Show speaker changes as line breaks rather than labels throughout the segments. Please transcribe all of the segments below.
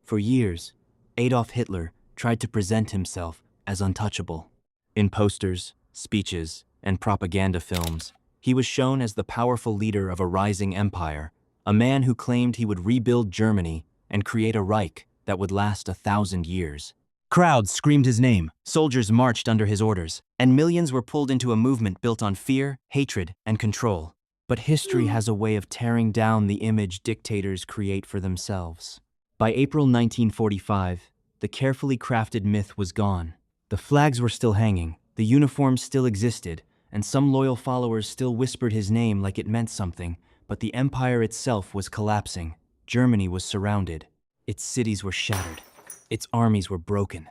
For years, Adolf Hitler tried to present himself as untouchable. In posters, speeches, and propaganda films, he was shown as the powerful leader of a rising empire, a man who claimed he would rebuild Germany and create a Reich that would last 1,000 years. Crowds screamed his name, soldiers marched under his orders, and millions were pulled into a movement built on fear, hatred, and control. But history has a way of tearing down the image dictators create for themselves. By April 1945, the carefully crafted myth was gone. The flags were still hanging, the uniforms still existed, and some loyal followers still whispered his name like it meant something, but the empire itself was collapsing. Germany was surrounded. Its cities were shattered. Its armies were broken.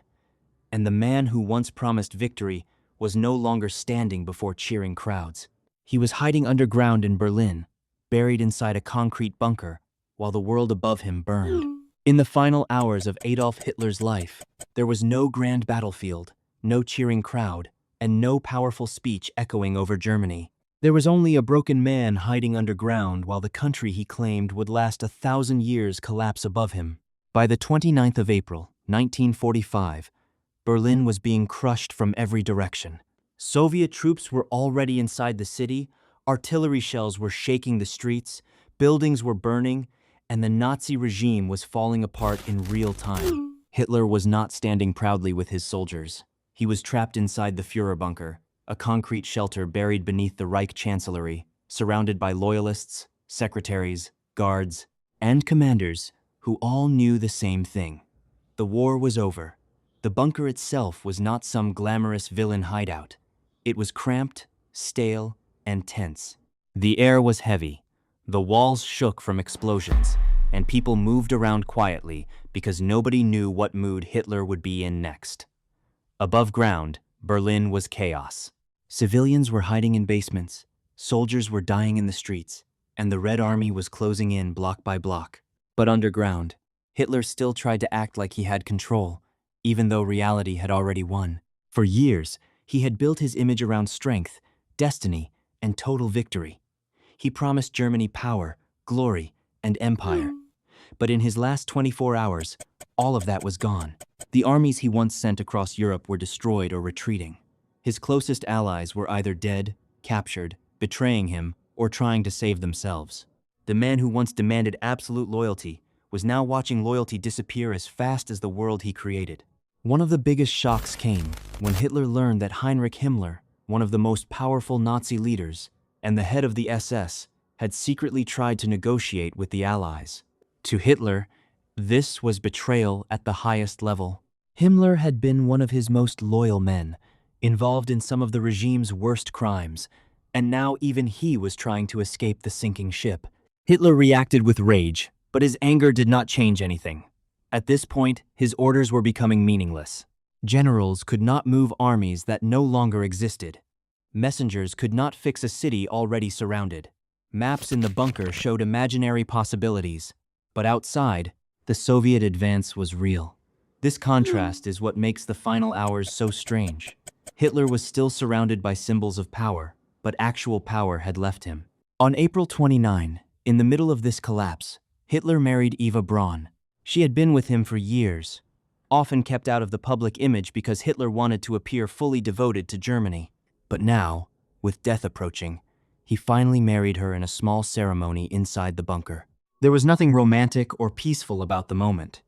And the man who once promised victory was no longer standing before cheering crowds. He was hiding underground in Berlin, buried inside a concrete bunker, while the world above him burned. In the final hours of Adolf Hitler's life, there was no grand battlefield, no cheering crowd, and no powerful speech echoing over Germany. There was only a broken man hiding underground while the country he claimed would last 1,000 years collapse above him. By the 29th of April, 1945, Berlin was being crushed from every direction. Soviet troops were already inside the city, artillery shells were shaking the streets, buildings were burning, and the Nazi regime was falling apart in real time. Hitler was not standing proudly with his soldiers. He was trapped inside the Führer bunker, a concrete shelter buried beneath the Reich Chancellery, surrounded by loyalists, secretaries, guards, and commanders who all knew the same thing. The war was over. The bunker itself was not some glamorous villain hideout. It was cramped, stale, and tense. The air was heavy. The walls shook from explosions, and people moved around quietly because nobody knew what mood Hitler would be in next. Above ground, Berlin was chaos. Civilians were hiding in basements, soldiers were dying in the streets, and the Red Army was closing in block by block. But underground, Hitler still tried to act like he had control, even though reality had already won. For years, he had built his image around strength, destiny, and total victory. He promised Germany power, glory, and empire. But in his last 24 hours, all of that was gone. The armies he once sent across Europe were destroyed or retreating. His closest allies were either dead, captured, betraying him, or trying to save themselves. The man who once demanded absolute loyalty was now watching loyalty disappear as fast as the world he created. One of the biggest shocks came when Hitler learned that Heinrich Himmler, one of the most powerful Nazi leaders and the head of the SS, had secretly tried to negotiate with the Allies. To Hitler, this was betrayal at the highest level. Himmler had been one of his most loyal men, involved in some of the regime's worst crimes, and now even he was trying to escape the sinking ship. Hitler reacted with rage, but his anger did not change anything. At this point, his orders were becoming meaningless. Generals could not move armies that no longer existed. Messengers could not fix a city already surrounded. Maps in the bunker showed imaginary possibilities, but outside, the Soviet advance was real. This contrast is what makes the final hours so strange. Hitler was still surrounded by symbols of power, but actual power had left him. On April 29, in the middle of this collapse, Hitler married Eva Braun. She had been with him for years, often kept out of the public image because Hitler wanted to appear fully devoted to Germany. But now, with death approaching, he finally married her in a small ceremony inside the bunker. There was nothing romantic or peaceful about the moment.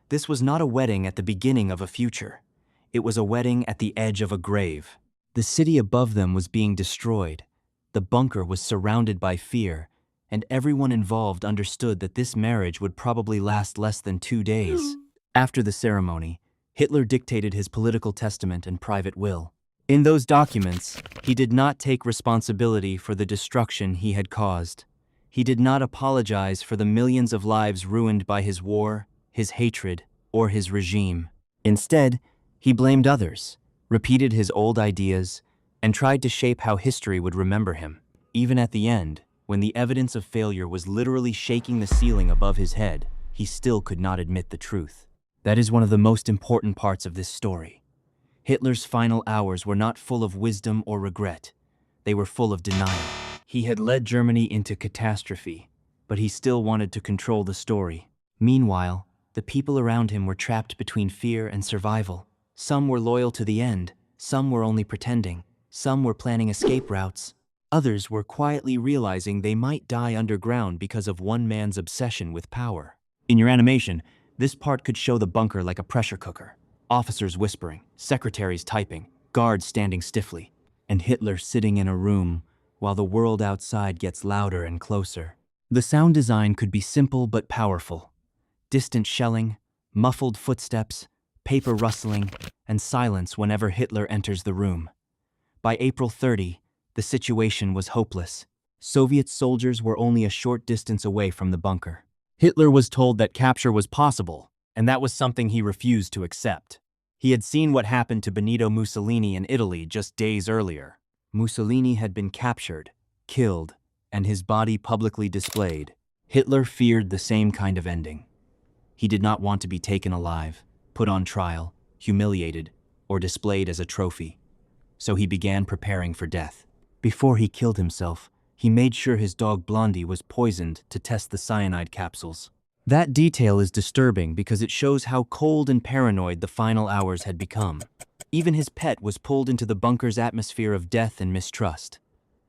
This was not a wedding at the beginning of a future. It was a wedding at the edge of a grave. The city above them was being destroyed. The bunker was surrounded by fear, and everyone involved understood that this marriage would probably last less than 2 days. After the ceremony, Hitler dictated his political testament and private will. In those documents, he did not take responsibility for the destruction he had caused. He did not apologize for the millions of lives ruined by his war, his hatred, or his regime. Instead, he blamed others, repeated his old ideas, and tried to shape how history would remember him. Even at the end, when the evidence of failure was literally shaking the ceiling above his head, he still could not admit the truth. That is one of the most important parts of this story. Hitler's final hours were not full of wisdom or regret. They were full of denial. He had led Germany into catastrophe, but he still wanted to control the story. Meanwhile, The people around him were trapped between fear and survival. Some were loyal to the end, some were only pretending, some were planning escape routes. Others were quietly realizing they might die underground because of one man's obsession with power. In your animation, this part could show the bunker like a pressure cooker. Officers whispering, secretaries typing, guards standing stiffly, and Hitler sitting in a room while the world outside gets louder and closer. The sound design could be simple but powerful. Distant shelling, muffled footsteps, paper rustling, and silence whenever Hitler enters the room. By April 30, the situation was hopeless. Soviet soldiers were only a short distance away from the bunker. Hitler was told that capture was possible, and that was something he refused to accept. He had seen what happened to Benito Mussolini in Italy just days earlier. Mussolini had been captured, killed, and his body publicly displayed. Hitler feared the same kind of ending. He did not want to be taken alive, put on trial, humiliated, or displayed as a trophy. So he began preparing for death. Before he killed himself, he made sure his dog Blondie was poisoned to test the cyanide capsules. That detail is disturbing because it shows how cold and paranoid the final hours had become. Even his pet was pulled into the bunker's atmosphere of death and mistrust.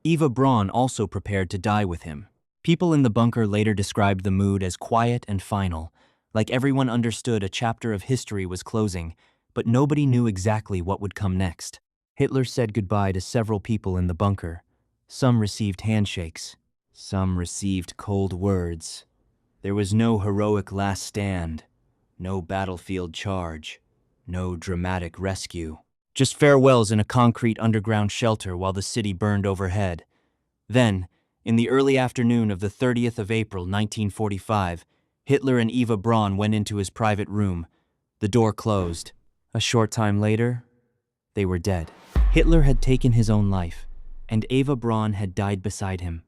Eva Braun also prepared to die with him. People in the bunker later described the mood as quiet and final, like everyone understood a chapter of history was closing, but nobody knew exactly what would come next. Hitler said goodbye to several people in the bunker. Some received handshakes. Some received cold words. There was no heroic last stand, no battlefield charge, no dramatic rescue. Just farewells in a concrete underground shelter while the city burned overhead. Then, in the early afternoon of the 30th of April, 1945, Hitler and Eva Braun went into his private room. The door closed. A short time later, they were dead. Hitler had taken his own life, and Eva Braun had died beside him.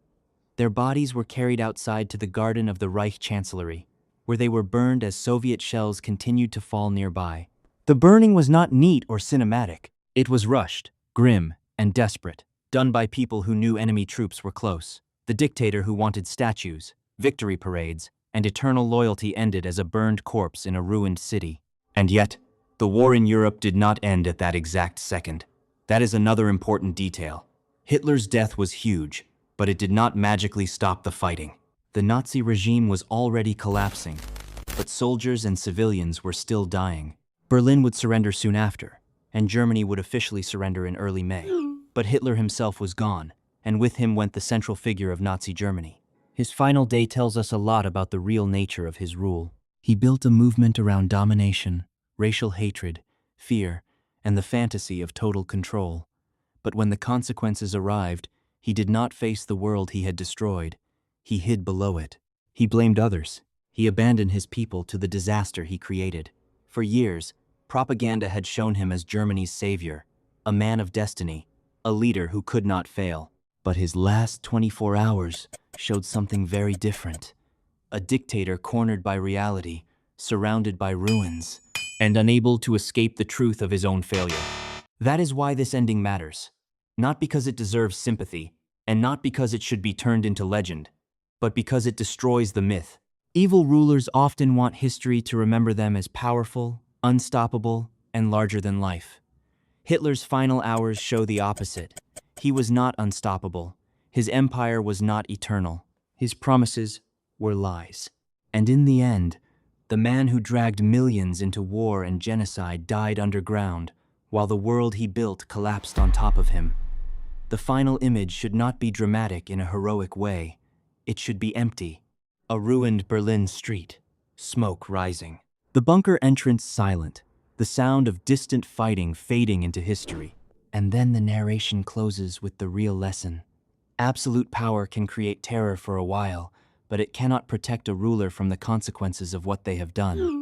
Their bodies were carried outside to the garden of the Reich Chancellery, where they were burned as Soviet shells continued to fall nearby. The burning was not neat or cinematic. It was rushed, grim, and desperate, done by people who knew enemy troops were close. The dictator who wanted statues, victory parades, and eternal loyalty ended as a burned corpse in a ruined city. And yet, the war in Europe did not end at that exact second. That is another important detail. Hitler's death was huge, but it did not magically stop the fighting. The Nazi regime was already collapsing, but soldiers and civilians were still dying. Berlin would surrender soon after, and Germany would officially surrender in early May. But Hitler himself was gone, and with him went the central figure of Nazi Germany. His final day tells us a lot about the real nature of his rule. He built a movement around domination, racial hatred, fear, and the fantasy of total control. But when the consequences arrived, he did not face the world he had destroyed. He hid below it. He blamed others. He abandoned his people to the disaster he created. For years, propaganda had shown him as Germany's savior, a man of destiny, a leader who could not fail. But his last 24 hours showed something very different. A dictator cornered by reality, surrounded by ruins, and unable to escape the truth of his own failure. That is why this ending matters. Not because it deserves sympathy, and not because it should be turned into legend, but because it destroys the myth. Evil rulers often want history to remember them as powerful, unstoppable, and larger than life. Hitler's final hours show the opposite. He was not unstoppable. His empire was not eternal. His promises were lies. And in the end, the man who dragged millions into war and genocide died underground, while the world he built collapsed on top of him. The final image should not be dramatic in a heroic way. It should be empty. A ruined Berlin street, smoke rising. The bunker entrance silent, the sound of distant fighting fading into history. And then the narration closes with the real lesson. Absolute power can create terror for a while, but it cannot protect a ruler from the consequences of what they have done.